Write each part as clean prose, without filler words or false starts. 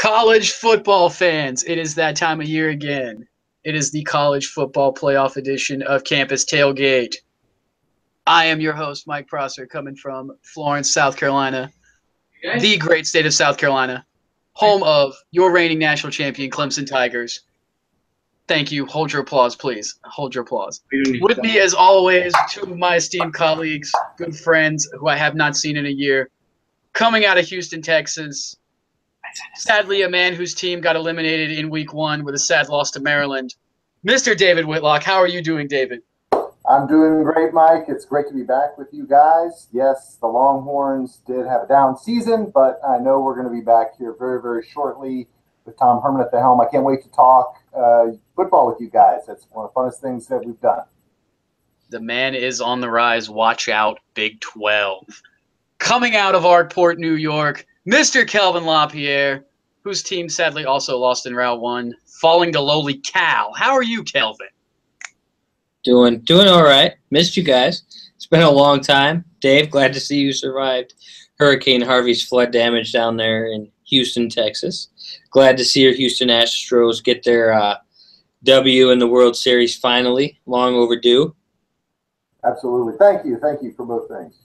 College football fans, it is that time of year again. It is the college football playoff edition of Campus Tailgate. I am your host, Mike Prosser, coming from Florence, South Carolina, the great state of South Carolina, home of your reigning national champion, Clemson Tigers. Thank you. Hold your applause, please. Hold your applause. With me, as always, two of my esteemed colleagues, good friends who I have not seen in a year, coming out of Houston, Texas. Sadly, a man whose team got eliminated in week one with a sad loss to Maryland. Mr. David Whitlock, how are you doing, David? I'm doing great, Mike. It's great to be back with you guys. Yes, the Longhorns did have a down season, but I know we're going to be back here very, very shortly with Tom Herman at the helm. I can't wait to talk football with you guys. That's one of the funnest things that we've done. The man is on the rise. Watch out, Big 12. Coming out of Arkport, New York, Mr. Kelvin LaPierre, whose team sadly also lost in Route 1, falling to lowly Cal. How are you, Kelvin? Doing all right. Missed you guys. It's been a long time. Dave, glad to see you survived Hurricane Harvey's flood damage down there in Houston, Texas. Glad to see your Houston Astros get their W in the World Series finally. Long overdue. Absolutely. Thank you. Thank you for both things.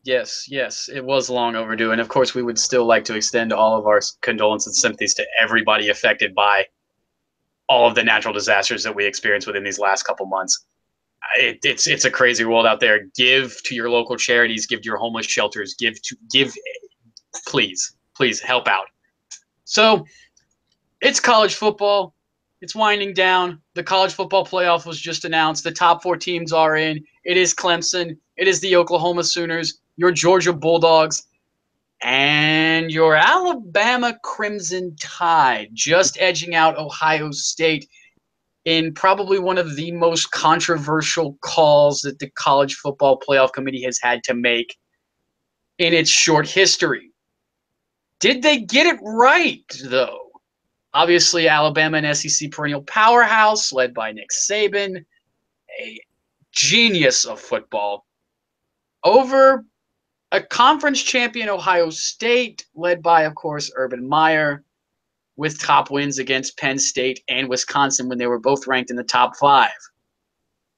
Yes, it was long overdue. And, of course, we would still like to extend all of our condolences and sympathies to everybody affected by all of the natural disasters that we experienced within these last couple months. It's a crazy world out there. Give to your local charities. Give to your homeless shelters. Please help out. So it's college football. It's winding down. The college football playoff was just announced. The top 4 teams are in. It is Clemson. It is the Oklahoma Sooners, your Georgia Bulldogs, and your Alabama Crimson Tide, just edging out Ohio State in probably one of the most controversial calls that the College Football Playoff Committee has had to make in its short history. Did they get it right, though? Obviously, Alabama, an SEC perennial powerhouse led by Nick Saban, a genius of football, over a conference champion Ohio State, led by, of course, Urban Meyer, with top wins against Penn State and Wisconsin when they were both ranked in the top 5.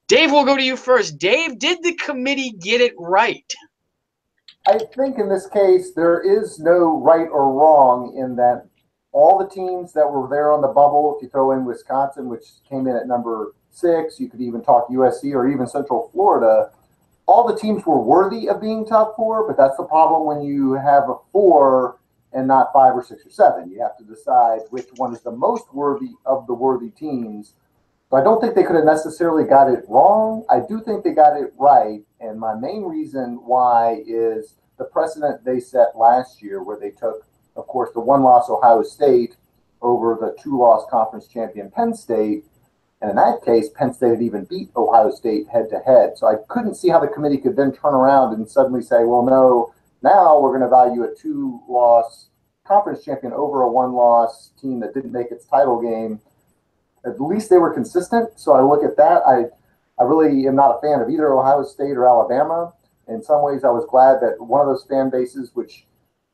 Dave, we'll go to you first. Dave, did the committee get it right? I think in this case, there is no right or wrong in that all the teams that were there on the bubble, if you throw in Wisconsin, which came in at number 6, you could even talk USC or even Central Florida, all the teams were worthy of being top 4, but that's the problem when you have a 4 and not 5 or 6 or 7. You have to decide which one is the most worthy of the worthy teams. So I don't think they could have necessarily got it wrong. I do think they got it right, and my main reason why is the precedent they set last year where they took, of course, the 1-loss Ohio State over the 2-loss conference champion Penn State. And in that case, Penn State had even beat Ohio State head-to-head. So I couldn't see how the committee could then turn around and suddenly say, well, no, now we're going to value a 2-loss conference champion over a 1-loss team that didn't make its title game. At least they were consistent. So I look at that. I really am not a fan of either Ohio State or Alabama. In some ways, I was glad that one of those fan bases, which,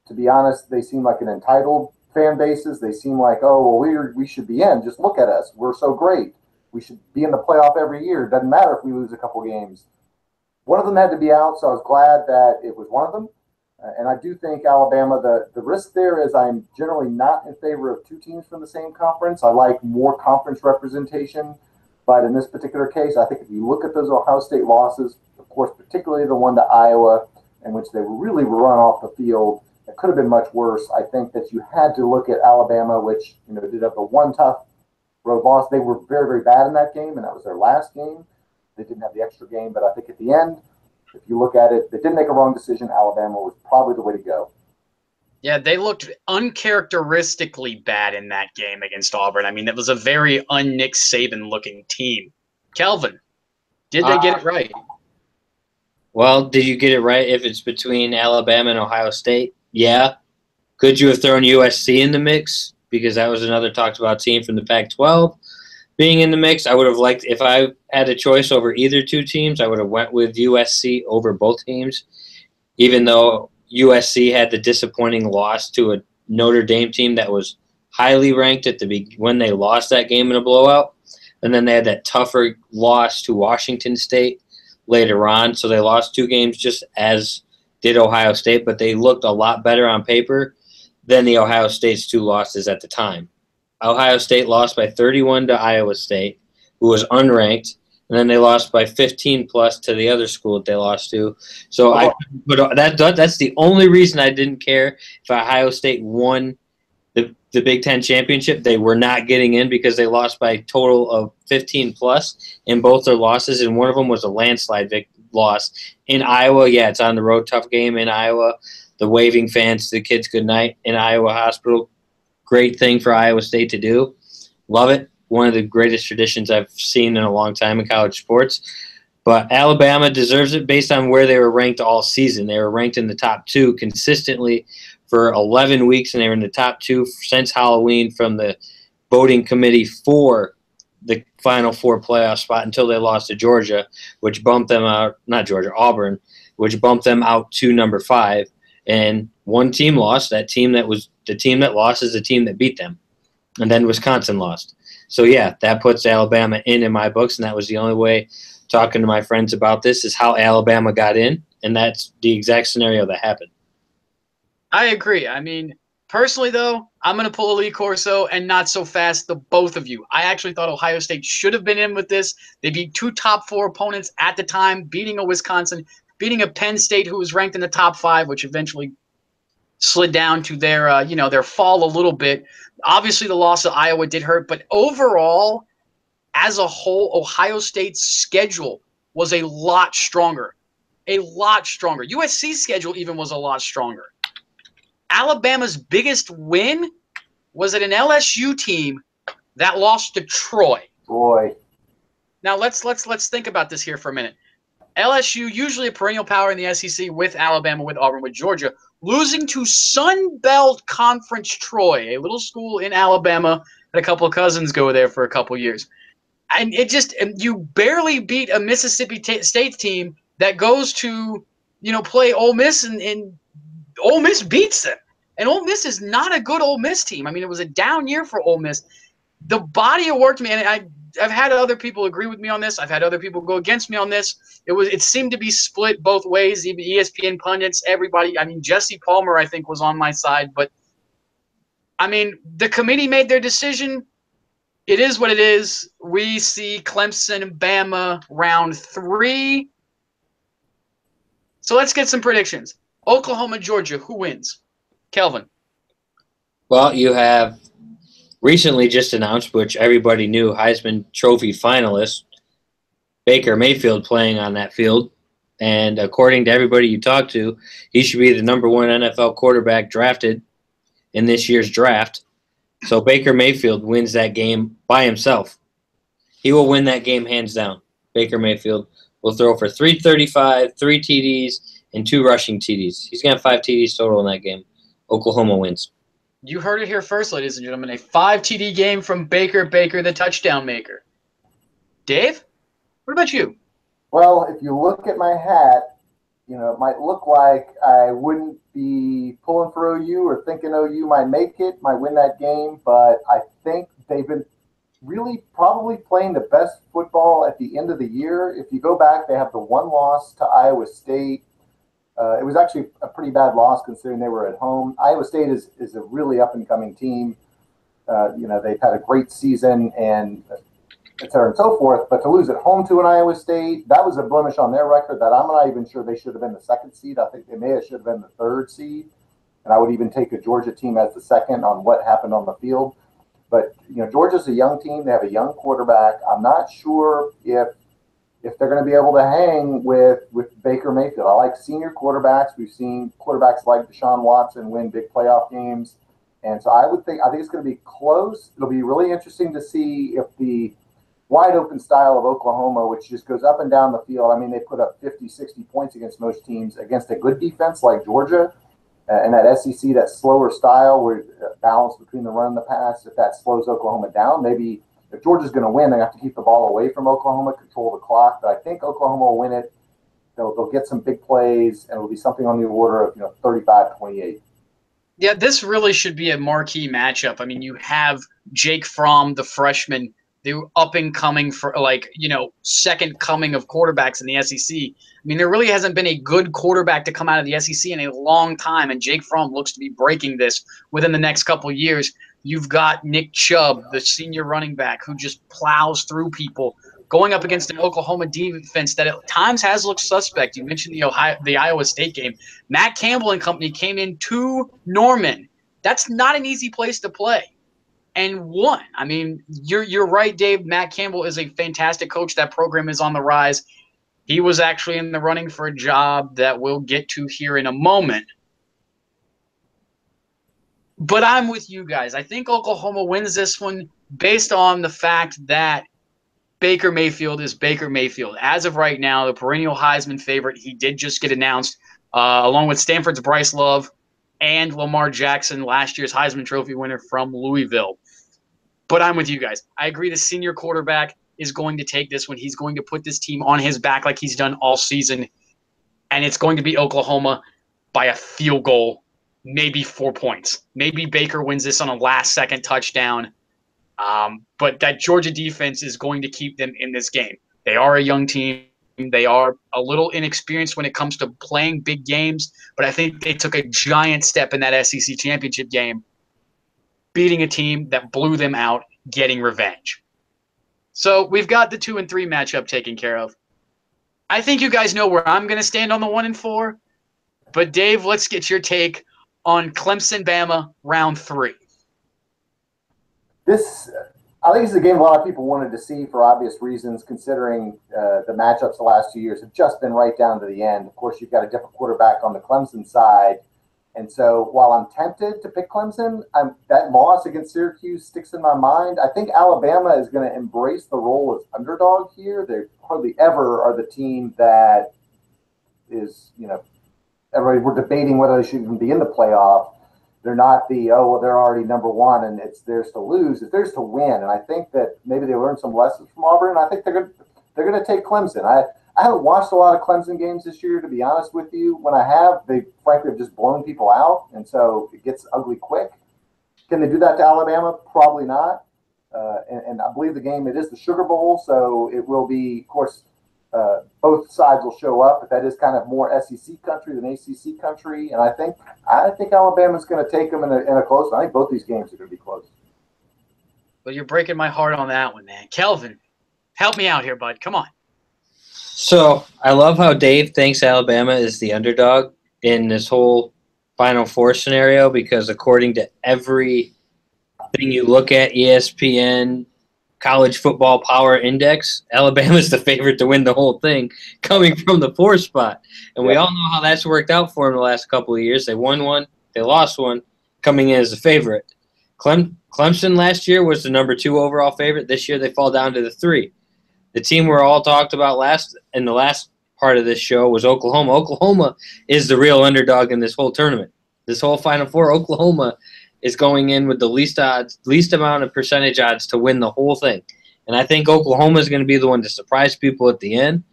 to be honest, they seem like an entitled fan bases. They seem like, oh, well, we should be in. Just look at us. We're so great. We should be in the playoff every year. Doesn't matter if we lose a couple games. One of them had to be out, so I was glad that it was one of them. And I do think Alabama, the risk there is I'm generally not in favor of 2 teams from the same conference. I like more conference representation. But in this particular case, I think if you look at those Ohio State losses, of course, particularly the one to Iowa, in which they really were run off the field, it could have been much worse. I think that you had to look at Alabama, which did have the one tough road loss. They were very, very bad in that game, and that was their last game. They didn't have the extra game, but I think at the end, if you look at it, they didn't make a wrong decision. Alabama was probably the way to go. Yeah, they looked uncharacteristically bad in that game against Auburn. I mean, it was a very un-Nick Saban-looking team. Kelvin, did they get it right? Well, did you get it right if it's between Alabama and Ohio State? Yeah. Could you have thrown USC in the mix? Because that was another talked about team from the Pac-12 being in the mix. I would have liked, if I had a choice over either 2 teams, I would have went with USC over both teams, even though USC had the disappointing loss to a Notre Dame team that was highly ranked when they lost that game in a blowout, and then they had that tougher loss to Washington State later on. So they lost 2 games just as did Ohio State, but they looked a lot better on paper than the Ohio State's 2 losses at the time. Ohio State lost by 31 to Iowa State, who was unranked, and then they lost by 15 plus to the other school that they lost to. So that's the only reason I didn't care if Ohio State won the Big Ten championship. They were not getting in because they lost by a total of 15 plus in both their losses, and one of them was a landslide loss in Iowa. Yeah, it's on the road, tough game in Iowa. The waving fans to the kids good night in Iowa Hospital. Great thing for Iowa State to do. Love it. One of the greatest traditions I've seen in a long time in college sports. But Alabama deserves it based on where they were ranked all season. They were ranked in the top 2 consistently for 11 weeks, and they were in the top 2 since Halloween from the voting committee for the Final Four playoff spot until they lost to Georgia, which bumped them out, not Georgia, Auburn, which bumped them out to number 5. And one team lost. That team that was the team that lost is the team that beat them. And then Wisconsin lost. So, yeah, that puts Alabama in my books, and that was the only way, talking to my friends about this, is how Alabama got in, and that's the exact scenario that happened. I agree. I mean, personally, though, I'm going to pull a Lee Corso and not so fast the both of you. I actually thought Ohio State should have been in with this. They beat 2 top 4 opponents at the time, beating a Wisconsin, beating a Penn State who was ranked in the top 5, which eventually slid down to their, their fall a little bit. Obviously, the loss of Iowa did hurt, but overall, as a whole, Ohio State's schedule was a lot stronger. A lot stronger. USC's schedule even was a lot stronger. Alabama's biggest win was at an LSU team that lost to Troy. Boy. Now let's think about this here for a minute. LSU, usually a perennial power in the SEC with Alabama, with Auburn, with Georgia, losing to Sun Belt Conference Troy, a little school in Alabama, and a couple of cousins go there for a couple of years. And you barely beat a Mississippi State team that goes to, play Ole Miss, and Ole Miss beats them. And Ole Miss is not a good Ole Miss team. I mean, it was a down year for Ole Miss. The body of work, man, I've had other people agree with me on this. I've had other people go against me on this. It seemed to be split both ways, even ESPN pundits, everybody. I mean, Jesse Palmer, I think, was on my side. But, I mean, the committee made their decision. It is what it is. We see Clemson and Bama round 3. So let's get some predictions. Oklahoma, Georgia, who wins? Kelvin. Well, you have recently just announced, which everybody knew, Heisman Trophy finalist Baker Mayfield playing on that field. And according to everybody you talk to, he should be the number 1 NFL quarterback drafted in this year's draft. So Baker Mayfield wins that game by himself. He will win that game hands down. Baker Mayfield will throw for 335, 3 TDs, and 2 rushing TDs. He's going to have 5 TDs total in that game. Oklahoma wins. You heard it here first, ladies and gentlemen. A 5 TD game from Baker the touchdown maker. Dave, what about you? Well, if you look at my hat, it might look like I wouldn't be pulling for OU or thinking OU might make it, might win that game, but I think they've been really probably playing the best football at the end of the year. If you go back, they have the 1 loss to Iowa State. It was actually a pretty bad loss considering they were at home. Iowa State is a really up-and-coming team. They've had a great season and et cetera and so forth. But to lose at home to an Iowa State, that was a blemish on their record that I'm not even sure they should have been the 2nd seed. I think they should have been the 3rd seed. And I would even take a Georgia team as the 2nd on what happened on the field. But, Georgia's a young team. They have a young quarterback. I'm not sure if they're going to be able to hang with Baker Mayfield. I like senior quarterbacks. We've seen quarterbacks like Deshaun Watson win big playoff games. And so I think it's going to be close. It'll be really interesting to see if the wide open style of Oklahoma, which just goes up and down the field. I mean, they put up 50, 60 points against most teams, against a good defense like Georgia, and that SEC, that slower style where balance between the run and the pass, if that slows Oklahoma down, maybe if Georgia's going to win, they have to keep the ball away from Oklahoma, control the clock. But I think Oklahoma will win it. They'll get some big plays, and it'll be something on the order of 35-28. Yeah, this really should be a marquee matchup. I mean, you have Jake Fromm, the freshman, the up and coming for second coming of quarterbacks in the SEC. I mean, there really hasn't been a good quarterback to come out of the SEC in a long time, and Jake Fromm looks to be breaking this within the next couple of years. You've got Nick Chubb, the senior running back, who just plows through people, going up against an Oklahoma defense that at times has looked suspect. You mentioned the Iowa State game. Matt Campbell and company came in to Norman. That's not an easy place to play, and won. I mean, you're right, Dave. Matt Campbell is a fantastic coach. That program is on the rise. He was actually in the running for a job that we'll get to here in a moment. But I'm with you guys. I think Oklahoma wins this one based on the fact that Baker Mayfield is Baker Mayfield. As of right now, the perennial Heisman favorite, he did just get announced, along with Stanford's Bryce Love and Lamar Jackson, last year's Heisman Trophy winner from Louisville. But I'm with you guys. I agree the senior quarterback is going to take this one. He's going to put this team on his back like he's done all season, and it's going to be Oklahoma by a field goal, maybe 4 points. Maybe Baker wins this on a last-second touchdown. But that Georgia defense is going to keep them in this game. They are a young team. They are a little inexperienced when it comes to playing big games, but I think they took a giant step in that SEC championship game, beating a team that blew them out, getting revenge. So we've got the 2 and 3 matchup taken care of. I think you guys know where I'm going to stand on the 1 and 4, but Dave, let's get your take on Clemson-Bama round 3. I think it's a game a lot of people wanted to see for obvious reasons, considering the matchups the last 2 years have just been right down to the end. Of course, you've got a different quarterback on the Clemson side. And so while I'm tempted to pick Clemson, that loss against Syracuse sticks in my mind. I think Alabama is going to embrace the role as underdog here. They hardly ever are the team that is, everybody, we're debating whether they should even be in the playoff. They're not they're already number one and it's theirs to lose. It's theirs to win. And I think that maybe they learned some lessons from Auburn. I think they're going to take Clemson. I haven't watched a lot of Clemson games this year, to be honest with you. When I have, they frankly have just blown people out. And so it gets ugly quick. Can they do that to Alabama? Probably not. And I believe the game, it is the Sugar Bowl. So it will be, of course, both sides will show up, but that is kind of more SEC country than ACC country. And I think Alabama's going to take them in a close one. I think both these games are going to be close. Well, you're breaking my heart on that one, man. Kelvin, help me out here, bud. Come on. So I love how Dave thinks Alabama is the underdog in this whole Final Four scenario, because according to everything you look at, ESPN, College Football Power Index, Alabama's the favorite to win the whole thing, coming from the 4th spot. And we all know how that's worked out for them the last couple of years. They won one, they lost one, coming in as a favorite. Clemson last year was the number 2 overall favorite. This year they fall down to the 3. The team we're all talked about in the last part of this show was Oklahoma. Oklahoma is the real underdog in this whole tournament. This whole Final Four, Oklahoma is going in with the least amount of percentage odds to win the whole thing. And I think Oklahoma is going to be the one to surprise people at the end.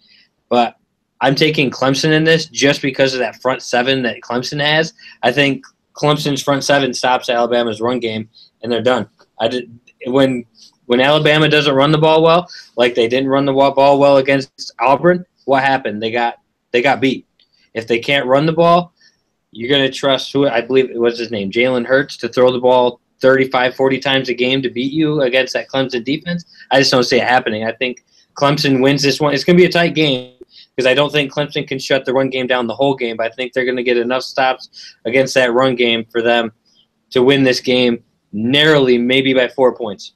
But I'm taking Clemson in this just because of that front 7 that Clemson has. I think Clemson's front 7 stops Alabama's run game, and they're done. When Alabama doesn't run the ball well, like they didn't run the ball well against Auburn, what happened? They got beat. If they can't run the ball, you're going to trust who I believe was his name, Jalen Hurts, to throw the ball 35, 40 times a game to beat you against that Clemson defense. I just don't see it happening. I think Clemson wins this one. It's going to be a tight game because I don't think Clemson can shut the run game down the whole game, but I think they're going to get enough stops against that run game for them to win this game narrowly, maybe by 4 points.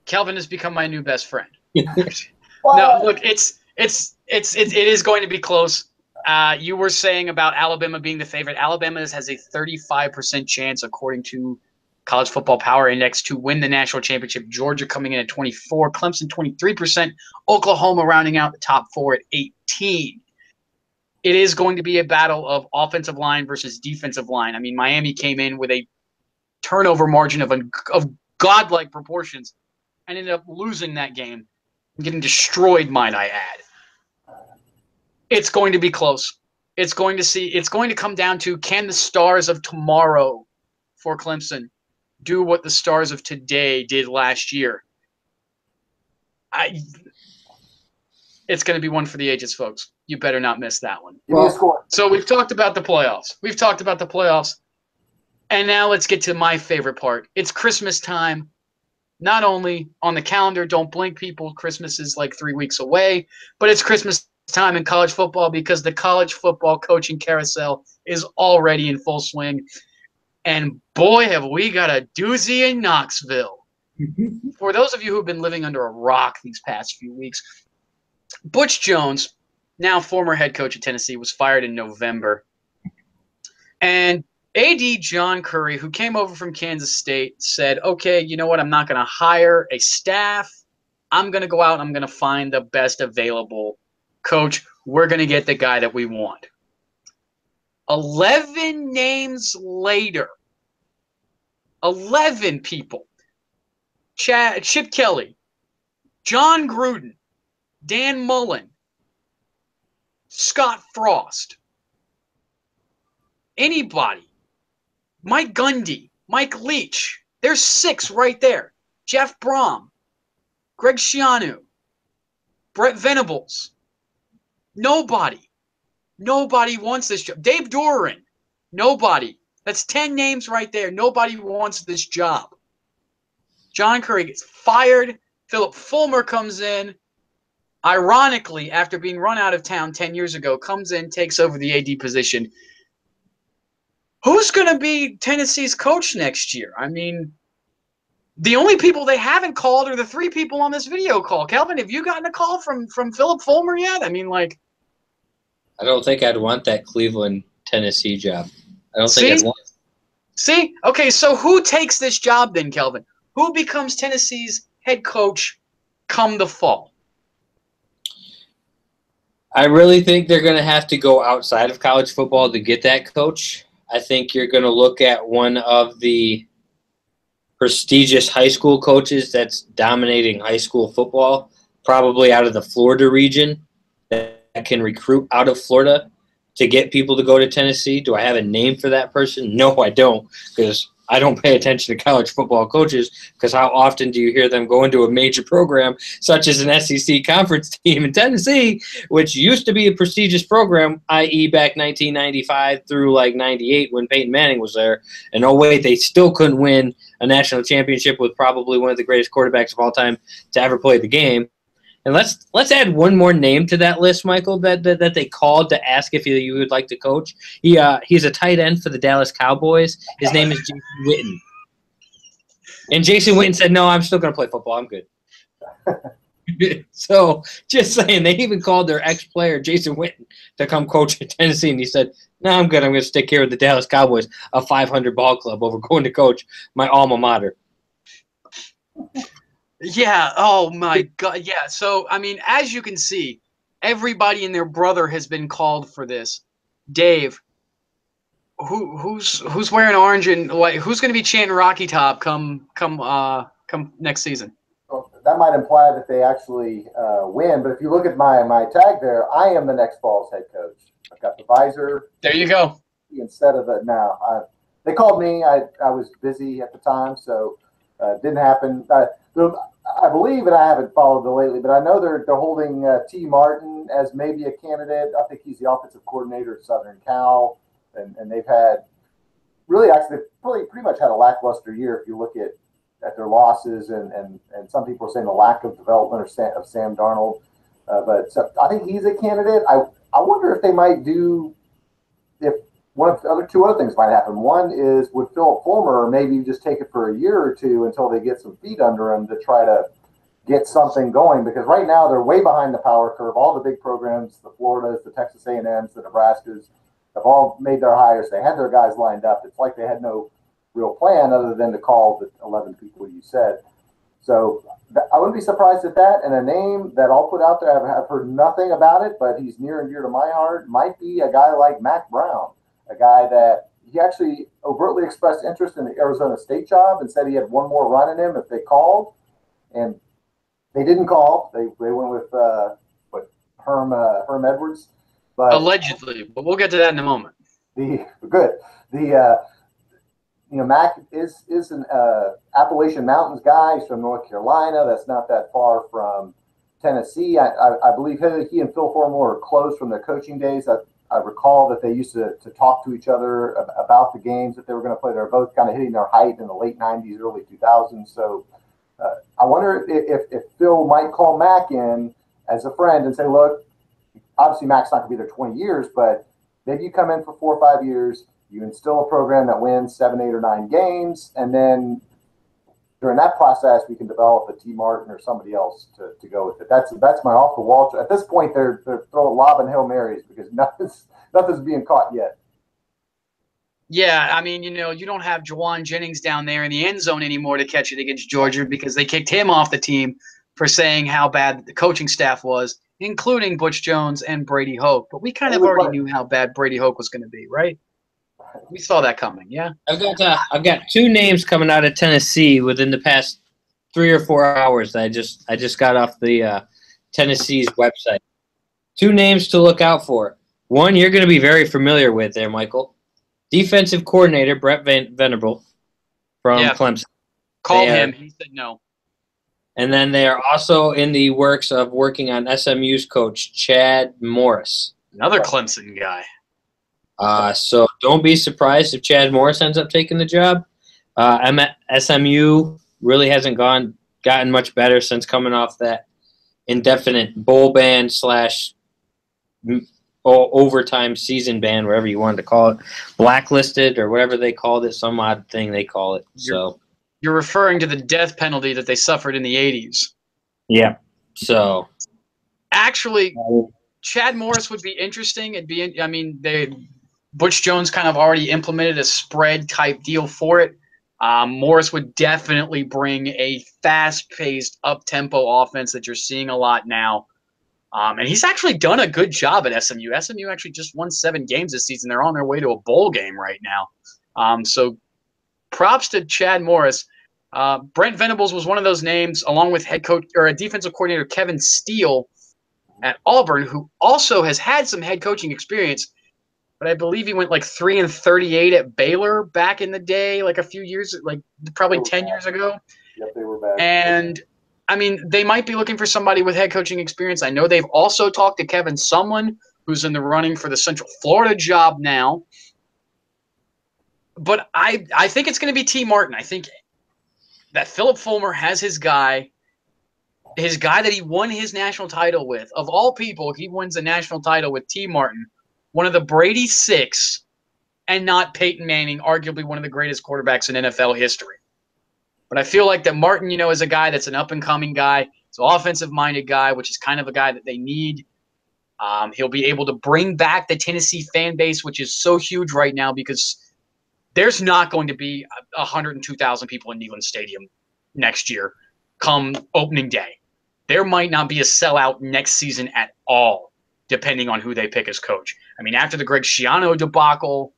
Kelvin has become my new best friend. No, look, it is going to be close. You were saying about Alabama being the favorite. Alabama has a 35% chance, according to College Football Power Index, to win the national championship. Georgia coming in at 24%, Clemson 23%, Oklahoma rounding out the top 4 at 18%. It is going to be a battle of offensive line versus defensive line. I mean, Miami came in with a turnover margin of godlike proportions and ended up losing that game and getting destroyed, might I add. It's going to be close. it's going to come down to, can the stars of tomorrow for Clemson do what the stars of today did last year? It's going to be one for the ages, folks. You better not miss that one. Give me a score. So we've talked about the playoffs. And now let's get to my favorite part. It's Christmas time. Not only on the calendar, don't blink, people, Christmas is like 3 weeks away, but it's Christmas time in college football because the college football coaching carousel is already in full swing. And boy, have we got a doozy in Knoxville. For those of you who've been living under a rock these past few weeks, Butch Jones, now former head coach of Tennessee, was fired in November. And AD John Curry, who came over from Kansas State, said, okay, you know what? I'm not going to hire a staff. I'm going to go out and I'm going to find the best available coach. We're going to get the guy that we want. 11 names later, 11 people, Chip Kelly, John Gruden, Dan Mullen, Scott Frost, anybody, Mike Gundy, Mike Leach. There's 6 right there. Jeff Brom, Greg Schiano, Brett Venables. Nobody wants this job. Dave Doran. Nobody. That's 10 names right there. Nobody wants this job. John Curry gets fired. Philip Fulmer comes in. Ironically, after being run out of town 10 years ago, comes in, takes over the AD position. Who's going to be Tennessee's coach next year? I mean, the only people they haven't called are the 3 people on this video call. Kelvin, have you gotten a call from Philip Fulmer yet? I mean, like, I don't think I'd want that Cleveland, Tennessee job. I don't think I'd want it. See? Okay, so who takes this job then, Kelvin? Who becomes Tennessee's head coach come the fall? I really think they're going to have to go outside of college football to get that coach. I think you're going to look at one of the prestigious high school coaches that's dominating high school football, probably out of the Florida region, that can recruit out of Florida to get people to go to Tennessee. Do I have a name for that person? No, I don't, because I don't pay attention to college football coaches, because how often do you hear them go into a major program such as an SEC conference team in Tennessee, which used to be a prestigious program, i.e. back 1995 through like 98 when Peyton Manning was there. And oh wait, they still couldn't win a national championship with probably one of the greatest quarterbacks of all time to ever play the game. And let's add one more name to that list, Michael, that they called to ask if you would like to coach. He's a tight end for the Dallas Cowboys. His name is Jason Witten. And Jason Witten said, no, I'm still going to play football. I'm good. So just saying, they even called their ex-player, Jason Witten, to come coach at Tennessee. And he said, no, I'm good. I'm going to stick here with the Dallas Cowboys, a 500 ball club, over going to coach my alma mater. Yeah, oh my God. Yeah, so, I mean, as you can see, everybody and their brother has been called for this. Dave, who's wearing orange and white? Who's going to be chanting Rocky Top come next season? Well, that might imply that they actually win, but if you look at my tag there, I am the next fall's head coach. I've got the visor. There you go. Instead of the now, they called me. I was busy at the time, so didn't happen. I believe, and I haven't followed it lately, but I know they're holding T. Martin as maybe a candidate. I think he's the offensive coordinator at Southern Cal, and they've had really actually pretty much had a lackluster year if you look at their losses, and some people are saying the lack of development of Sam Darnold. But so I think he's a candidate. I wonder if they might do, if one of the other 2 other things might happen. One is, would Philip Fulmer maybe just take it for a year or 2 until they get some feet under him to try to get something going? Because right now they're way behind the power curve. All the big programs, the Floridas, the Texas A&Ms, the Nebraskas, have all made their hires. They had their guys lined up. It's like they had no real plan other than to call the 11 people you said. So I wouldn't be surprised at that. And a name that I'll put out there, I've heard nothing about it, but he's near and dear to my heart, might be a guy like Mac Brown, a guy that he actually overtly expressed interest in the Arizona State job and said he had one more run in him if they called. And they didn't call. They went with Herm Edwards. But allegedly, but we'll get to that in a moment. Mac is an Appalachian Mountains guy. He's from North Carolina. That's not that far from Tennessee. I believe he and Phil Fulmer are close from their coaching days. I recall that they used to talk to each other about the games that they were going to play. They were both kind of hitting their height in the late 90s, early 2000s. So I wonder if Phil might call Mac in as a friend and say, look, obviously Mac's not going to be there 20 years, but maybe you come in for 4 or 5 years, you instill a program that wins 7, 8, or 9 games, and then during that process, we can develop a T. Martin or somebody else to go with it. That's my off the wall. At this point, they're throwing lobbing Hail Marys because nothing's being caught yet. Yeah, I mean, you don't have Jawan Jennings down there in the end zone anymore to catch it against Georgia because they kicked him off the team for saying how bad the coaching staff was, including Butch Jones and Brady Hoke. But we kind of already knew how bad Brady Hoke was going to be, right? We saw that coming, yeah. I've got 2 names coming out of Tennessee within the past 3 or 4 hours. I just got off the Tennessee's website. 2 names to look out for. One you're going to be very familiar with there, Michael. Defensive coordinator Brett Venables from Clemson. Called him. He said no. And then they are also in the works of working on SMU's coach, Chad Morris. Another Clemson guy. So don't be surprised if Chad Morris ends up taking the job. SMU really hasn't gotten much better since coming off that indefinite bowl ban / overtime season ban, whatever you wanted to call it, blacklisted or whatever they called it, some odd thing they call it. You're referring to the death penalty that they suffered in the 80s. Yeah. So actually, Chad Morris would be interesting. Butch Jones kind of already implemented a spread type deal for it. Morris would definitely bring a fast-paced, up-tempo offense that you're seeing a lot now. And he's actually done a good job at SMU. SMU actually just won 7 games this season. They're on their way to a bowl game right now. So props to Chad Morris. Brent Venables was one of those names, along with head coach or a defensive coordinator Kevin Steele at Auburn, who also has had some head coaching experience. But I believe he went like 3-38 at Baylor back in the day, like a few years, like probably 10 years ago. Yep, they were bad. And I mean, they might be looking for somebody with head coaching experience. I know they've also talked to Kevin Sumlin, who's in the running for the Central Florida job now. But I think it's going to be T. Martin. I think that Philip Fulmer has his guy that he won his national title with. Of all people, he wins a national title with T. Martin, one of the Brady 6, and not Peyton Manning, arguably one of the greatest quarterbacks in NFL history. But I feel like that Martin, is a guy that's an up-and-coming guy. He's an offensive-minded guy, which is kind of a guy that they need. He'll be able to bring back the Tennessee fan base, which is so huge right now because there's not going to be 102,000 people in Neyland Stadium next year come opening day. There might not be a sellout next season at all, depending on who they pick as coach. I mean, after the Greg Schiano debacle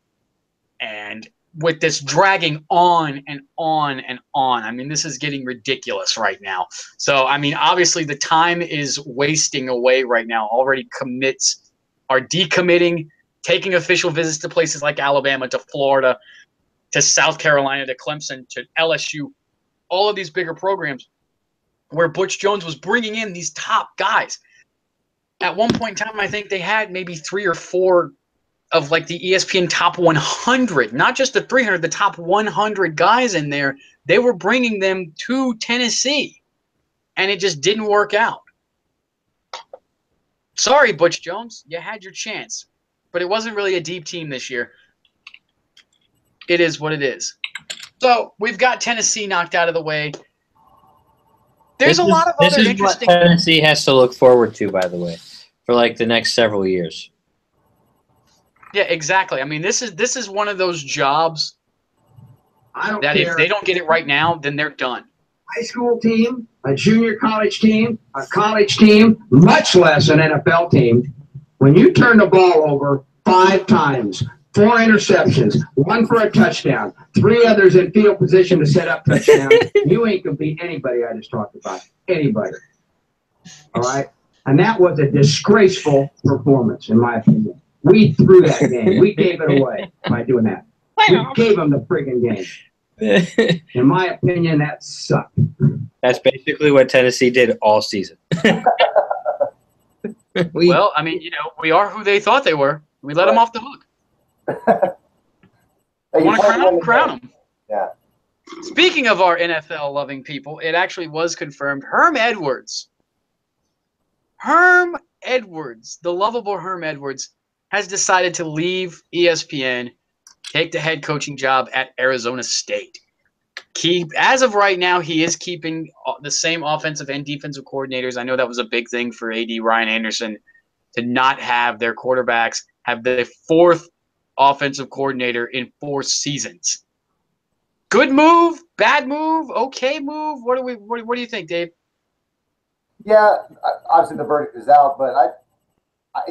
and with this dragging on and on and on, I mean, this is getting ridiculous right now. So, I mean, obviously the time is wasting away right now. Already commits are decommitting, taking official visits to places like Alabama, to Florida, to South Carolina, to Clemson, to LSU, all of these bigger programs where Butch Jones was bringing in these top guys. At one point in time, I think they had maybe 3 or 4 of like the ESPN top 100, not just the 300, the top 100 guys in there. They were bringing them to Tennessee, and it just didn't work out. Sorry, Butch Jones, you had your chance, but it wasn't really a deep team this year. It is what it is. So we've got Tennessee knocked out of the way. There's a lot of other interesting. This is what Tennessee has to look forward to, by the way, for like the next several years. Yeah, exactly. I mean, this is one of those jobs that if they don't get it right now, then they're done. High school team, a junior college team, a college team, much less an NFL team. When you turn the ball over 5 times, 4 interceptions, 1 for a touchdown, 3 others in field position to set up touchdown, you ain't going to beat anybody I just talked about. Anybody. All right? And that was a disgraceful performance, in my opinion. We threw that game. We gave it away by doing that. We gave them the friggin' game. In my opinion, that sucked. That's basically what Tennessee did all season. Well, I mean, we are who they thought they were. We let them off the hook. Hey, Want to crown them? Crown them. Yeah. Speaking of our NFL-loving people, it actually was confirmed. Herm Edwards, the lovable Herm Edwards, has decided to leave ESPN, take the head coaching job at Arizona State. As of right now, he is keeping the same offensive and defensive coordinators. I know that was a big thing for AD Ryan Anderson to not have their quarterbacks have the fourth offensive coordinator in 4 seasons. Good move, bad move, okay move. What do you think, Dave? Yeah, obviously the verdict is out, but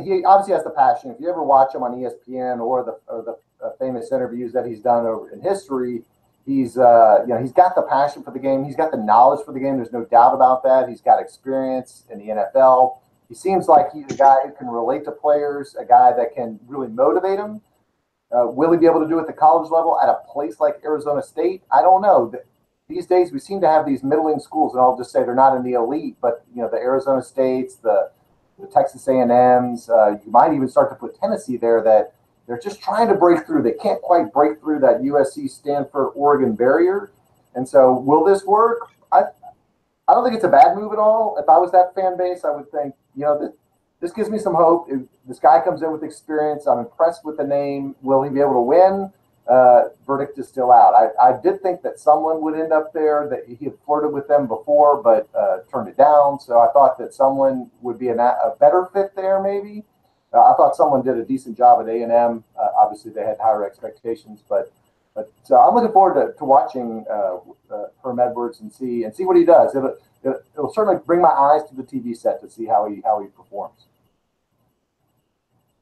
he obviously has the passion. If you ever watch him on ESPN or the famous interviews that he's done over in history, he's he's got the passion for the game. He's got the knowledge for the game. There's no doubt about that. He's got experience in the NFL. He seems like he's a guy who can relate to players, a guy that can really motivate them. Will he be able to do it at the college level at a place like Arizona State? I don't know. These days, we seem to have these middling schools, and I'll just say they're not in the elite, but the Arizona States, the Texas A&Ms, you might even start to put Tennessee there, that they're just trying to break through. They can't quite break through that USC, Stanford, Oregon barrier. And so, will this work? I don't think it's a bad move at all. If I was that fan base, I would think, this gives me some hope. If this guy comes in with experience, I'm impressed with the name. Will he be able to win? Verdict is still out. I did think that someone would end up there, that he had flirted with them before, but turned it down. So I thought that someone would be a better fit there, maybe. I thought someone did a decent job at A&M. Obviously, they had higher expectations, but I'm looking forward to watching Herm Edwards and see what he does. It'll certainly bring my eyes to the TV set to see how he performs.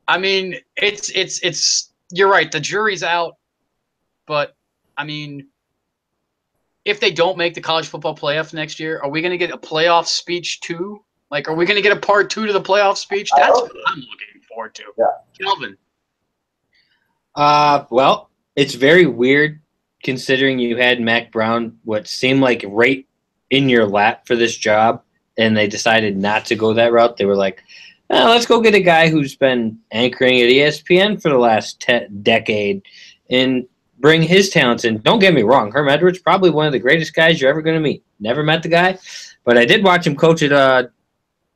I mean, it's you're right. The jury's out, but I mean, if they don't make the college football playoff next year, are we going to get a playoff speech too? Like, are we going to get a part 2 to the playoff speech? That's what I'm looking forward to. Yeah, Kelvin. Well, it's very weird considering you had Mac Brown, what seemed like right in your lap for this job, and they decided not to go that route. They were like, let's go get a guy who's been anchoring at ESPN for the last decade and bring his talents in. Don't get me wrong, Herm Edwards, probably one of the greatest guys you're ever going to meet. Never met the guy, but I did watch him coach at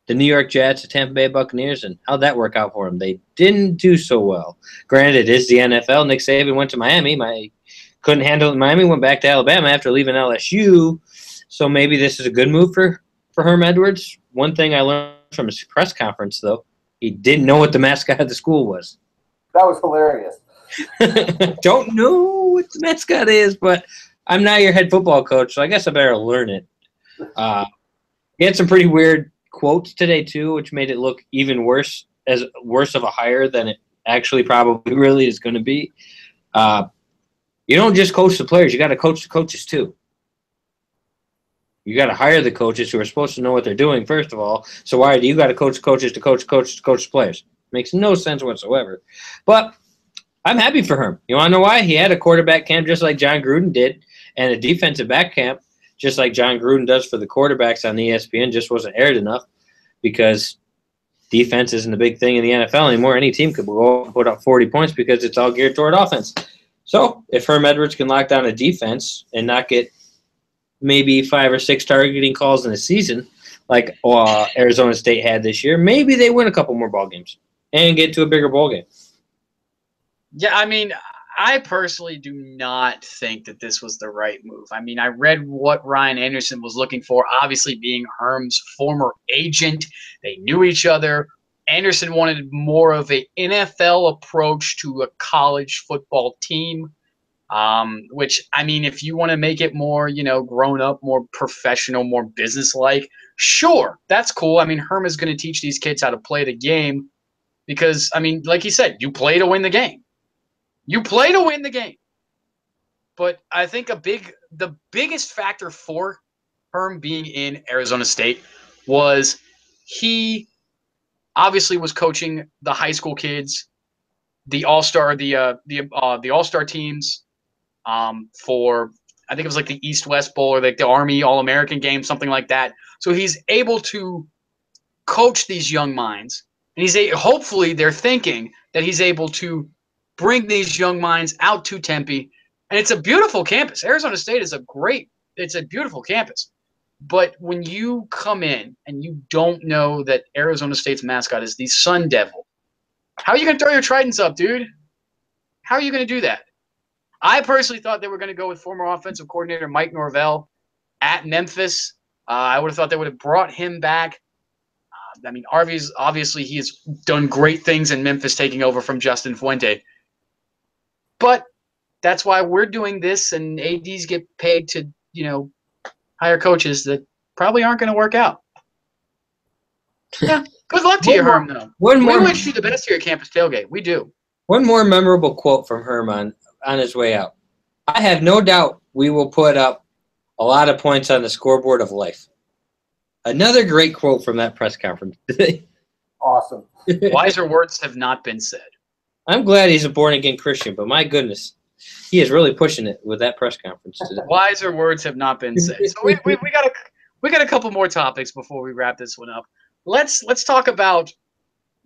the New York Jets, the Tampa Bay Buccaneers, and how'd that work out for him? They didn't do so well. Granted, it's the NFL. Nick Saban went to Miami. Couldn't handle it in Miami, went back to Alabama after leaving LSU. So maybe this is a good move for Herm Edwards. One thing I learned from his press conference, though, he didn't know what the mascot of the school was. That was hilarious. Don't know what the mascot is, but I'm not your head football coach, so I guess I better learn it. He had some pretty weird quotes today, too, which made it look even worse of a hire than it actually probably really is going to be. You don't just coach the players. You got to coach the coaches, too. You got to hire the coaches who are supposed to know what they're doing, first of all. So why do you got to coach coaches to coach the players? Makes no sense whatsoever. But I'm happy for him. You want to know why? He had a quarterback camp just like John Gruden did, and a defensive back camp just like John Gruden does for the quarterbacks on ESPN. Just wasn't aired enough because defense isn't a big thing in the NFL anymore. Any team could go and put up 40 points because it's all geared toward offense. So if Herm Edwards can lock down a defense and not get maybe 5 or 6 targeting calls in a season like Arizona State had this year, maybe they win a couple more ball games and get to a bigger bowl game. Yeah, I mean, I personally do not think that this was the right move. I mean, I read what Ryan Anderson was looking for, obviously being Herm's former agent. They knew each other. Anderson wanted more of an NFL approach to a college football team, which, I mean, if you want to make it more, grown up, more professional, more business-like, sure, that's cool. I mean, Herm is going to teach these kids how to play the game because, I mean, like he said, you play to win the game. You play to win the game. But I think the biggest factor for Herm being in Arizona State was he obviously was coaching the high school kids, the all-star all-star teams for I think it was like the East-West Bowl or like the Army All-American game, something like that. So he's able to coach these young minds, and hopefully they're thinking that he's able to bring these young minds out to Tempe, and it's a beautiful campus. Arizona State is it's a beautiful campus. But when you come in and you don't know that Arizona State's mascot is the Sun Devil, how are you going to throw your tridents up, dude? How are you going to do that? I personally thought they were going to go with former offensive coordinator Mike Norvell at Memphis. I would have thought they would have brought him back. I mean, obviously he has done great things in Memphis, taking over from Justin Fuente. But that's why we're doing this, and ADs get paid to, hire coaches that probably aren't going to work out. Yeah, good luck to you, Herm, though. We wish you the best here at Campus Tailgate. We do. One more memorable quote from Herm on his way out. I have no doubt we will put up a lot of points on the scoreboard of life. Another great quote from that press conference today. Awesome. Wiser words have not been said. I'm glad he's a born-again Christian, but my goodness, he is really pushing it with that press conference today. Wiser words have not been said. So we got a couple more topics before we wrap this one up. Let's talk about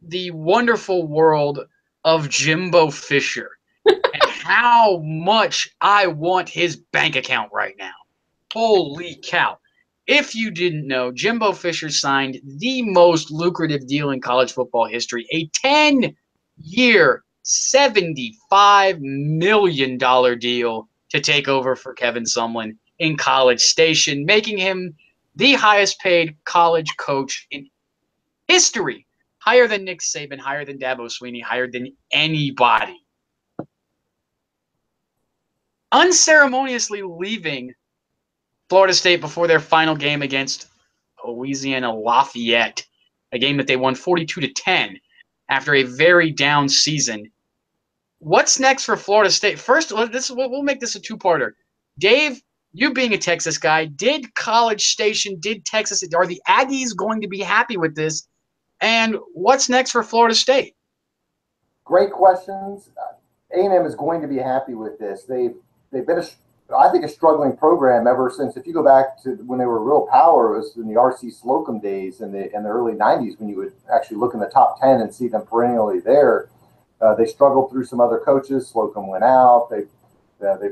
the wonderful world of Jimbo Fisher and how much I want his bank account right now. Holy cow. If you didn't know, Jimbo Fisher signed the most lucrative deal in college football history, a 10-year, $75 million deal to take over for Kevin Sumlin in College Station, making him the highest paid college coach in history. Higher than Nick Saban, higher than Dabo Swinney, higher than anybody. Unceremoniously leaving Florida State before their final game against Louisiana Lafayette, a game that they won 42-10 after a very down season. What's next for Florida State? First, we'll make this a two-parter. Dave, you being a Texas guy, did College Station, did Texas, are the Aggies going to be happy with this? And what's next for Florida State? Great questions. A&M is going to be happy with this. They've been a struggling program ever since. If you go back to when they were real power, it was in the R.C. Slocum days in the early 90s when you would actually look in the top 10 and see them perennially there. They struggled through some other coaches. Slocum went out. They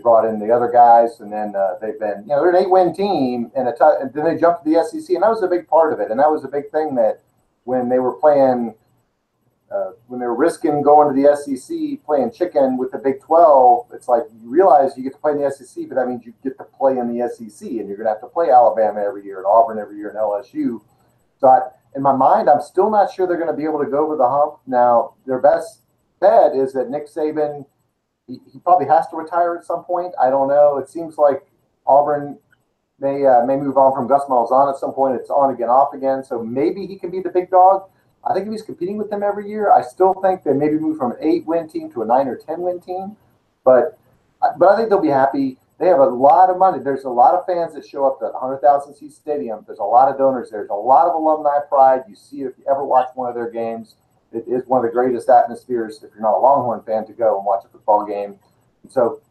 brought in the other guys, and then they've been, they're an 8-win team, and then they jumped to the SEC, and that was a big part of it. And that was a big thing that when they were playing, when they were risking going to the SEC, playing chicken with the Big 12, it's like you realize you get to play in the SEC, but that means you get to play in the SEC, and you're going to have to play Alabama every year and Auburn every year and LSU. So in my mind, I'm still not sure they're going to be able to go over the hump. Now, their best bet is that Nick Saban, he probably has to retire at some point. I don't know. It seems like Auburn may move on from Gus Malzahn at some point. It's on again, off again. So maybe he can be the big dog. I think if he's competing with them every year, I still think they maybe move from an 8-win team to a 9 or 10-win team. But I think they'll be happy. They have a lot of money. There's a lot of fans that show up to 100,000-seat stadium. There's a lot of donors there. There's a lot of alumni pride. You see it if you ever watch one of their games. It is one of the greatest atmospheres, if you're not a Longhorn fan, to go and watch a football game. And so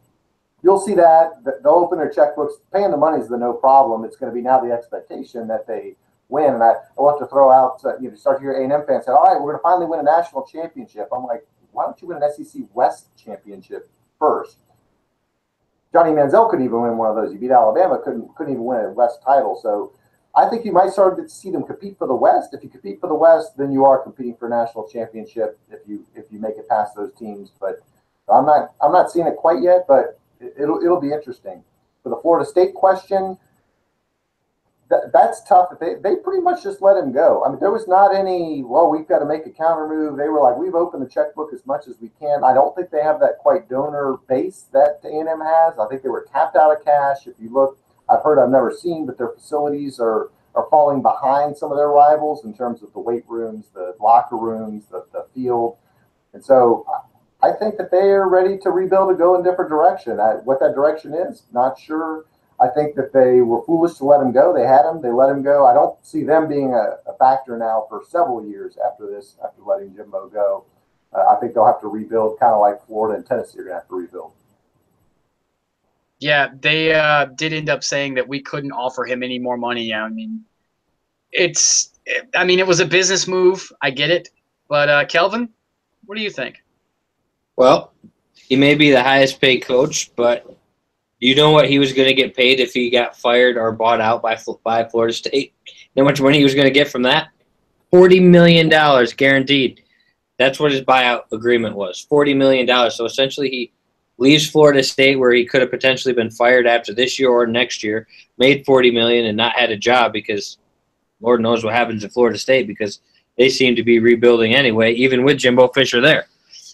you'll see that. They'll open their checkbooks. Paying the money is the no problem. It's going to be now the expectation that they win. And I want to throw out, start to hear A&M fans say, all right, we're going to finally win a national championship. I'm like, why don't you win an SEC West championship first? Johnny Manziel couldn't even win one of those. You beat Alabama, couldn't even win a West title. So I think you might start to see them compete for the West. If you compete for the West, then you are competing for a national championship if you make it past those teams. But I'm not seeing it quite yet, but it'll be interesting. For the Florida State question, that's tough. They pretty much just let him go. I mean, there was not any, well, we've got to make a counter move. They were like, we've opened the checkbook as much as we can. I don't think they have that quite donor base that A&M has. I think they were tapped out of cash. If you look, I've never seen, but their facilities are falling behind some of their rivals in terms of the weight rooms, the locker rooms, the field. And so I think that they are ready to rebuild and go in a different direction. What that direction is, not sure. I think that they were foolish to let him go. They had him. They let him go. I don't see them being a factor now for several years after this, after letting Jimbo go. I think they'll have to rebuild, kind of like Florida and Tennessee are going to have to rebuild. Yeah, they did end up saying that we couldn't offer him any more money. I mean, it was a business move. I get it. But, Kelvin, what do you think? Well, he may be the highest paid coach, but you know what he was going to get paid if he got fired or bought out by Florida State? You know how much money he was going to get from that? $40 million guaranteed. That's what his buyout agreement was, $40 million. So essentially he leaves Florida State, where he could have potentially been fired after this year or next year, made $40 million and not had a job, because Lord knows what happens at Florida State, because they seem to be rebuilding anyway, even with Jimbo Fisher there.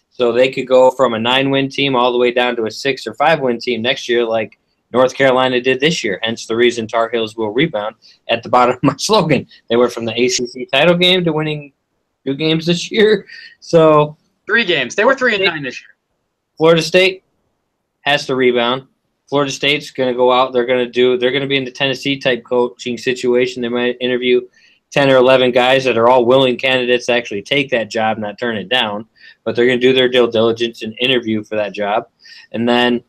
So they could go from a 9-win team all the way down to a 6 or 5-win team next year, like North Carolina did this year. Hence the reason Tar Heels will rebound. At the bottom of my slogan, they went from the ACC title game to winning 2 games this year. So 3 games. They were 3-9 this year. Florida State has to rebound. Florida State's going to go out. They're going to be in the Tennessee type coaching situation. They might interview 10 or 11 guys that are all willing candidates to actually take that job, not turn it down. But they're going to do their due diligence and interview for that job. And then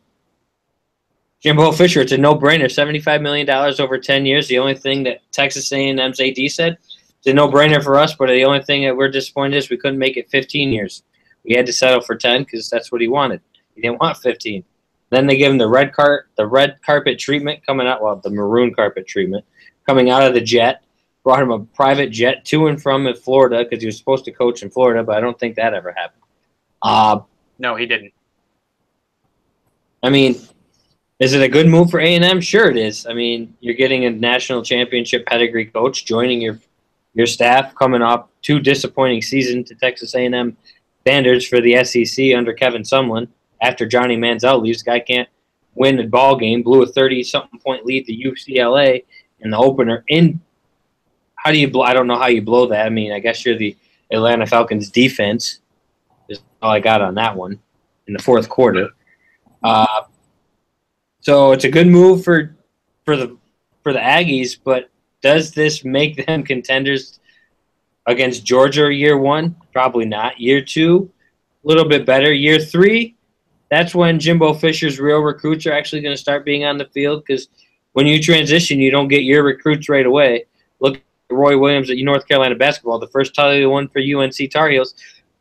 Jimbo Fisher, it's a no-brainer, $75 million over 10 years. The only thing that Texas A&M's AD said, it's a no-brainer for us, but the only thing that we're disappointed is we couldn't make it 15 years. We had to settle for 10 because that's what he wanted. He didn't want 15. Then they give him the red carpet treatment coming out, well, the maroon carpet treatment coming out of the jet. Brought him a private jet to and from Florida because he was supposed to coach in Florida, but I don't think that ever happened. No, he didn't. I mean, is it a good move for A&M? Sure it is. I mean, you're getting a national championship pedigree coach joining your staff, coming off 2 disappointing seasons to Texas A&M standards for the SEC under Kevin Sumlin. After Johnny Manziel leaves, the guy can't win a ball game. Blew a 30-something point lead to UCLA in the opener. How do you blow? I don't know how you blow that. I mean, I guess you're the Atlanta Falcons defense. Is all I got on that one in the 4th quarter. So it's a good move for the Aggies, but does this make them contenders against Georgia year 1? Probably not. Year 2, a little bit better. Year 3, that's when Jimbo Fisher's real recruits are actually going to start being on the field, because when you transition, you don't get your recruits right away. Look at Roy Williams at North Carolina basketball. The first title he won for UNC Tar Heels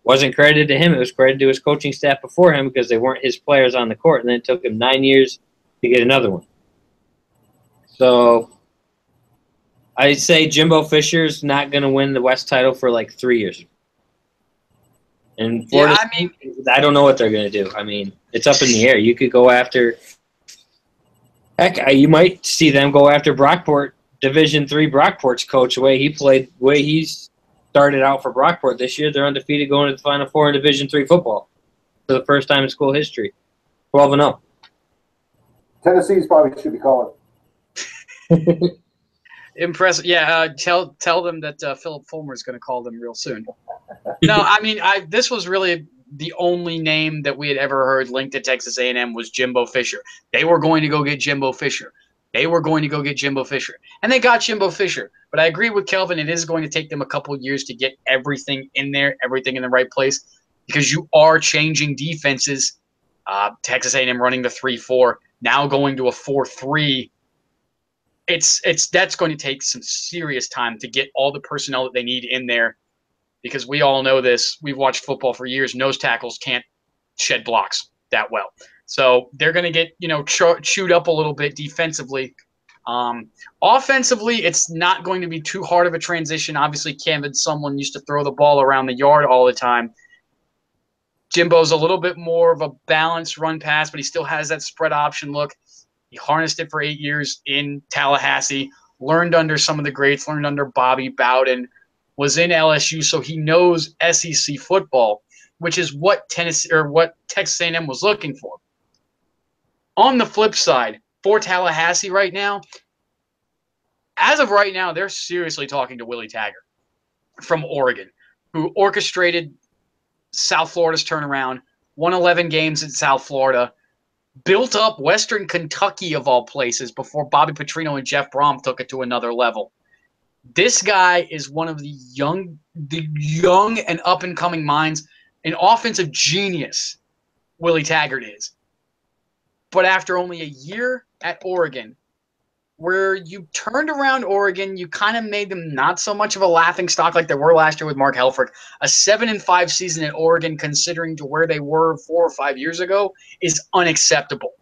wasn't credited to him. It was credited to his coaching staff before him, because they weren't his players on the court, and then it took him 9 years to get another one. So I'd say Jimbo Fisher's not going to win the West title for like 3 years. And Florida, I don't know what they're going to do. I mean, it's up in the air. You could go after – heck, you might see them go after Brockport, Division III Brockport's coach, the way he started out for Brockport this year. They're undefeated going to the Final Four in Division III football for the first time in school history. 12-0. Tennessee's probably should be calling. Impressive. Yeah, tell them that Philip Fulmer is going to call them real soon. No, I mean, this was really the only name that we had ever heard linked to Texas A&M was Jimbo Fisher. They were going to go get Jimbo Fisher. And they got Jimbo Fisher. But I agree with Kelvin. It is going to take them a couple of years to get everything in there, everything in the right place, because you are changing defenses. Texas A&M running the 3-4, now going to a 4-3. That's going to take some serious time to get all the personnel that they need in there, because we all know this. We've watched football for years. Nose tackles can't shed blocks that well. So they're going to get, chewed up a little bit defensively. Offensively, it's not going to be too hard of a transition. Obviously, Kevin Sumlin used to throw the ball around the yard all the time. Jimbo's a little bit more of a balanced run pass, but he still has that spread option look. He harnessed it for 8 years in Tallahassee, learned under some of the greats, learned under Bobby Bowden, was in LSU, so he knows SEC football, which is what Texas A&M was looking for. On the flip side, for Tallahassee right now, as of right now, they're seriously talking to Willie Taggart from Oregon, who orchestrated South Florida's turnaround, won 11 games in South Florida, built up Western Kentucky of all places before Bobby Petrino and Jeff Brom took it to another level. This guy is one of the young and up and coming minds, an offensive genius. Willie Taggart is. But after only a year at Oregon, where you turned around Oregon, you kind of made them not so much of a laughing stock like they were last year with Mark Helfrich. A 7-5 season at Oregon, considering to where they were 4 or 5 years ago, is unacceptable.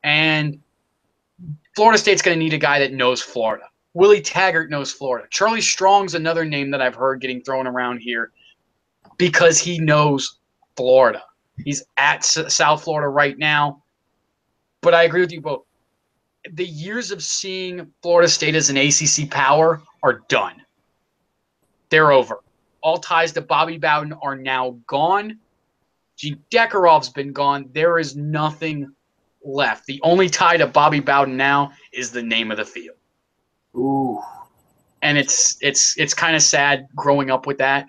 And Florida State's going to need a guy that knows Florida. Willie Taggart knows Florida. Charlie Strong's another name that I've heard getting thrown around here because he knows Florida. He's at South Florida right now. But I agree with you both. The years of seeing Florida State as an ACC power are done. They're over. All ties to Bobby Bowden are now gone. Gene Dekarov's been gone. There is nothing left. The only tie to Bobby Bowden now is the name of the field. Ooh. And it's kind of sad growing up with that,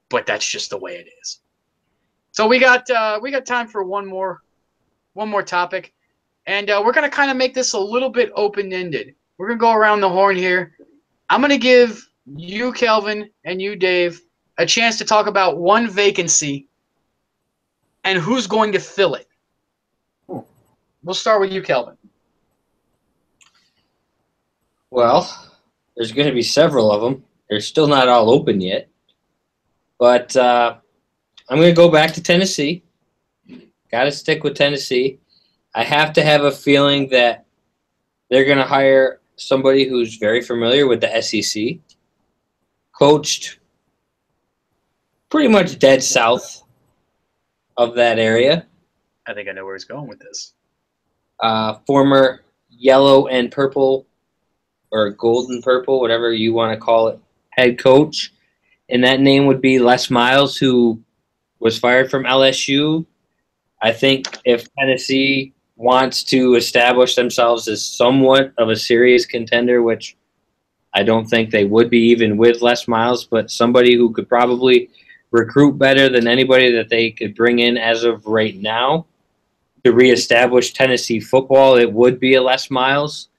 but that's just the way it is. So we got time for one more topic. And we're going to kind of make this a little bit open-ended. We're going to go around the horn here. I'm going to give you, Kelvin, and you, Dave, a chance to talk about one vacancy and who's going to fill it. We'll start with you, Kelvin. Well, there's going to be several of them. They're still not all open yet. But I'm going to go back to Tennessee. Got to stick with Tennessee. I have to have a feeling that they're going to hire somebody who's very familiar with the SEC, coached pretty much dead south of that area. I think I know where he's going with this. Former yellow and purple or golden purple, whatever you want to call it, head coach. And that name would be Les Miles, who was fired from LSU. I think if Tennessee wants to establish themselves as somewhat of a serious contender, which I don't think they would be even with Les Miles, but somebody who could probably recruit better than anybody that they could bring in as of right now to reestablish Tennessee football, it would be a Les Miles.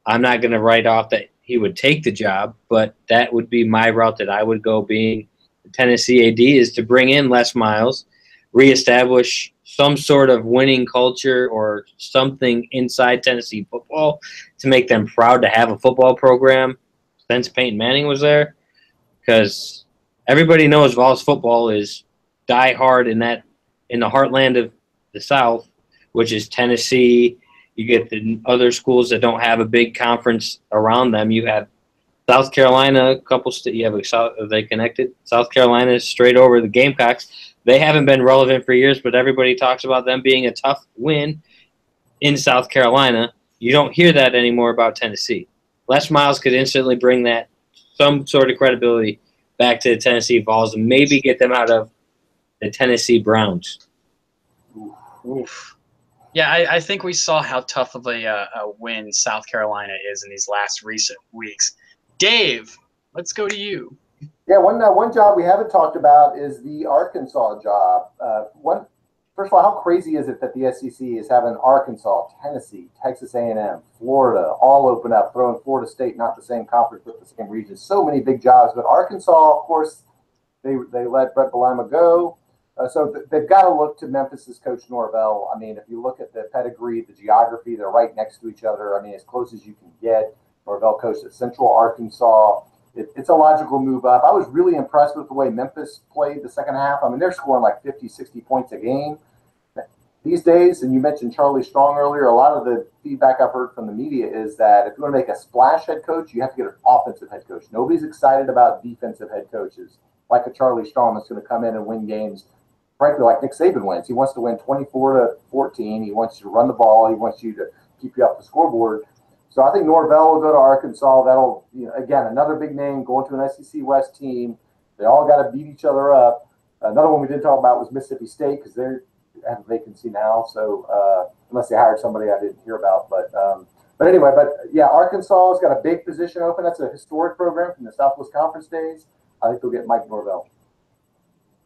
I'm not going to write off that he would take the job, but that would be my route that I would go, being the Tennessee AD, is to bring in Les Miles, reestablish some sort of winning culture or something inside Tennessee football to make them proud to have a football program since Peyton Manning was there. Because everybody knows Vols football is die hard in the heartland of the South, which is Tennessee. You get the other schools that don't have a big conference around them. You have South Carolina, a couple. You have are they connected? South Carolina is straight over the Gamecocks. They haven't been relevant for years, but everybody talks about them being a tough win in South Carolina. You don't hear that anymore about Tennessee. Les Miles could instantly bring that some sort of credibility back to the Tennessee Vols and maybe get them out of the Tennessee Browns. Oof. Yeah, I think we saw how tough of a win South Carolina is in these last recent weeks. Dave, let's go to you. Yeah, one job we haven't talked about is the Arkansas job. First of all, how crazy is it that the SEC is having Arkansas, Tennessee, Texas A&M, Florida all open up, throwing Florida State, not the same conference but the same region. So many big jobs, but Arkansas, of course, they let Brett Bielema go. So they've got to look to Memphis's coach Norvell. I mean, if you look at the pedigree, the geography, they're right next to each other. I mean, as close as you can get. Norvell coached at Central Arkansas. It's a logical move up. I was really impressed with the way Memphis played the second half. I mean, they're scoring like 50, 60 points a game these days. And you mentioned Charlie Strong earlier. A lot of the feedback I've heard from the media is that if you want to make a splash head coach, you have to get an offensive head coach. Nobody's excited about defensive head coaches like a Charlie Strong that's going to come in and win games, frankly, like Nick Saban wins. He wants to win 24-14. He wants you to run the ball. He wants you to keep you up the scoreboard. So I think Norvell will go to Arkansas. That'll, again, another big name going to an SEC West team. They all got to beat each other up. Another one we didn't talk about was Mississippi State because they have a vacancy now. So unless they hired somebody I didn't hear about, but anyway, Arkansas has got a big position open. That's a historic program from the Southwest Conference days. I think they'll get Mike Norvell.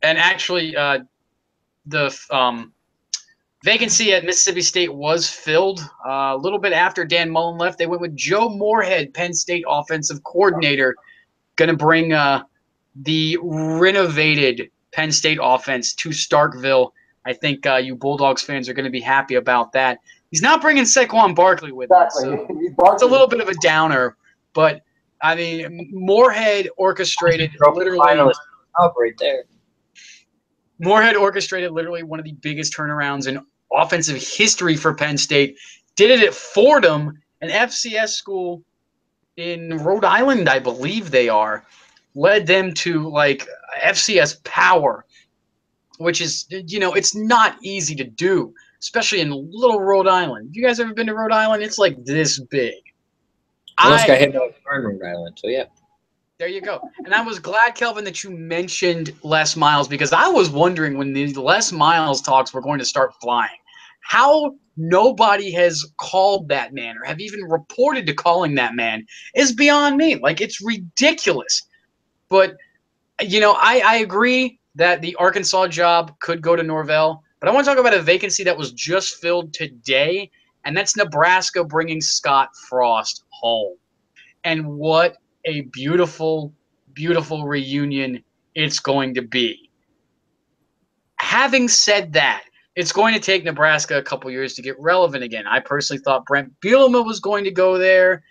And actually, the Vacancy at Mississippi State was filled a little bit after Dan Mullen left. They went with Joe Moorhead, Penn State offensive coordinator, going to bring the renovated Penn State offense to Starkville. I think you Bulldogs fans are going to be happy about that. He's not bringing Saquon Barkley with him, so it's a little bit of a downer. But, I mean, Moorhead orchestrated literally – up right there. Moorhead orchestrated literally one of the biggest turnarounds in offensive history for Penn State. Did it at Fordham, an FCS school in Rhode Island, I believe they are. Led them to like FCS power, which is, it's not easy to do, especially in little Rhode Island. Have you guys ever been to Rhode Island? It's like this big. Almost got hit by a car in Rhode Island, so yeah. There you go. And I was glad, Kelvin, that you mentioned Les Miles, because I was wondering when the Les Miles talks were going to start flying. How nobody has called that man or have even reported to calling that man is beyond me. Like, it's ridiculous. But, I agree that the Arkansas job could go to Norvell. But I want to talk about a vacancy that was just filled today, and that's Nebraska bringing Scott Frost home. And what a beautiful, beautiful reunion it's going to be. Having said that, it's going to take Nebraska a couple years to get relevant again. I personally thought Brent Bielema was going to go there,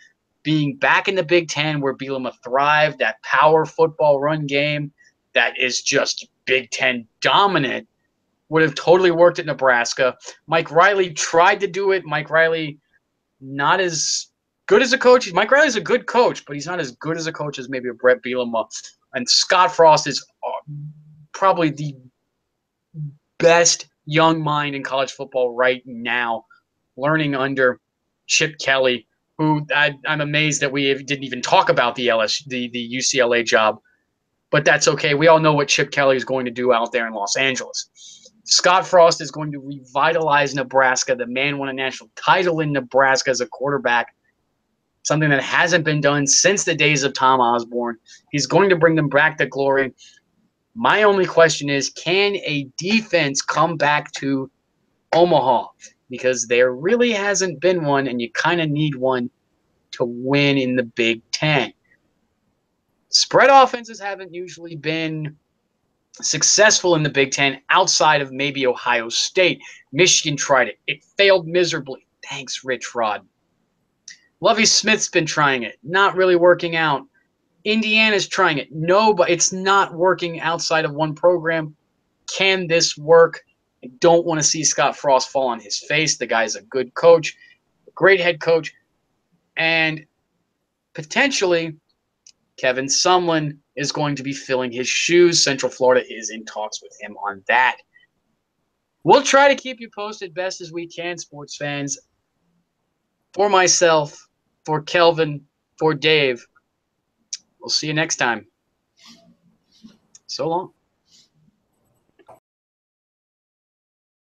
being back in the Big Ten where Bielema thrived, that power football run game that is just Big Ten dominant, would have totally worked at Nebraska. Mike Riley tried to do it. Mike Riley, not as good as a coach. Mike Riley's a good coach, but he's not as good as a coach as maybe a Brett Bielema. And Scott Frost is probably the best young mind in college football right now, learning under Chip Kelly, who I'm amazed that we didn't even talk about the UCLA job. But that's okay. We all know what Chip Kelly is going to do out there in Los Angeles. Scott Frost is going to revitalize Nebraska. The man won a national title in Nebraska as a quarterback, something that hasn't been done since the days of Tom Osborne. He's going to bring them back to glory. My only question is, can a defense come back to Omaha? Because there really hasn't been one, and you kind of need one to win in the Big Ten. Spread offenses haven't usually been successful in the Big Ten outside of maybe Ohio State. Michigan tried it. It failed miserably. Thanks, Rich Rod. Lovie Smith's been trying it. Not really working out. Indiana's trying it. No, but it's not working outside of one program. Can this work? I don't want to see Scott Frost fall on his face. The guy's a good coach, a great head coach, and potentially Kevin Sumlin is going to be filling his shoes. Central Florida is in talks with him on that. We'll try to keep you posted best as we can, sports fans. For myself, for Kelvin, for Dave, we'll see you next time. So long.